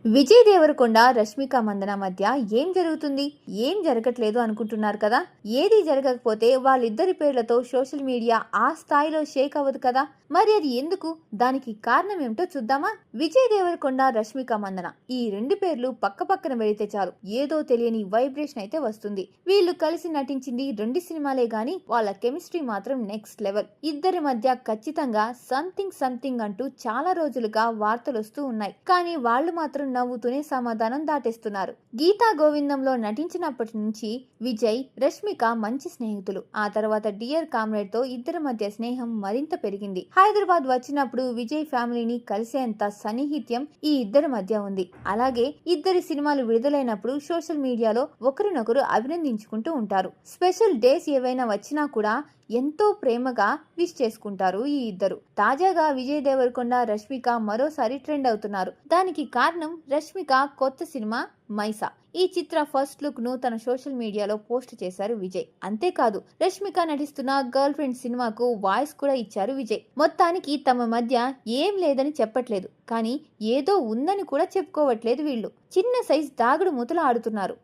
విజయ్ దేవరకొండ రష్మిక మందన మధ్య ఏం జరుగుతుంది, ఏం జరగట్లేదు అనుకుంటున్నారు కదా. ఏది జరగకపోతే వాళ్ళిద్దరి పేర్లతో సోషల్ మీడియా ఆ స్థాయిలో షేక్ అవ్వదు కదా. మరి అది ఎందుకు, దానికి కారణం ఏమిటో చూద్దామా. విజయ్ దేవరకొండ రష్మిక మందన ఈ రెండు పేర్లు పక్క పక్కన వెళితే చాలు ఏదో తెలియని వైబ్రేషన్ అయితే వస్తుంది. వీళ్ళు కలిసి నటించింది రెండు సినిమాలే గాని వాళ్ళ కెమిస్ట్రీ మాత్రం నెక్స్ట్ లెవెల్. ఇద్దరి మధ్య ఖచ్చితంగా సంథింగ్ సంథింగ్ అంటూ చాలా రోజులుగా వార్తలు వస్తూ ఉన్నాయి. కానీ వాళ్ళు మాత్రం నవ్వుతూనే సమాధానం దాటేస్తున్నారు. గీతా గోవిందంలో నటించినప్పటి నుంచి విజయ్ రష్మిక మంచి స్నేహితులు. ఆ తర్వాత డియర్ కామ్రేడ్ తో ఇద్దరి మధ్య స్నేహం మరింత పెరిగింది. హైదరాబాద్ వచ్చినప్పుడు విజయ్ ఫ్యామిలీని కలిసేంత సన్నిహిత్యం ఈ ఇద్దరి మధ్య ఉంది. అలాగే ఇద్దరి సినిమాలు విడుదలైనప్పుడు సోషల్ మీడియాలో ఒకరినొకరు అభినందించుకుంటూ ఉంటారు. స్పెషల్ డేస్ ఏవైనా వచ్చినా కూడా ఎంతో ప్రేమగా విష్ చేసుకుంటారు ఈ ఇద్దరు. తాజాగా విజయ్ దేవరకొండ రష్మిక మరోసారి ట్రెండ్ అవుతున్నారు. దానికి కారణం రష్మిక కొత్త సినిమా మైసా. ఈ చిత్ర ఫస్ట్ లుక్ ను తన సోషల్ మీడియాలో పోస్ట్ చేశారు విజయ్. అంతేకాదు రష్మిక నటిస్తున్న గర్ల్ ఫ్రెండ్ సినిమాకు వాయిస్ కూడా ఇచ్చారు విజయ్. మొత్తానికి తమ మధ్య ఏం లేదని చెప్పట్లేదు, కానీ ఏదో ఉందని కూడా చెప్పుకోవట్లేదు వీళ్ళు. చిన్న సైజ్ దాగుడు మూతలు ఆడుతున్నారు.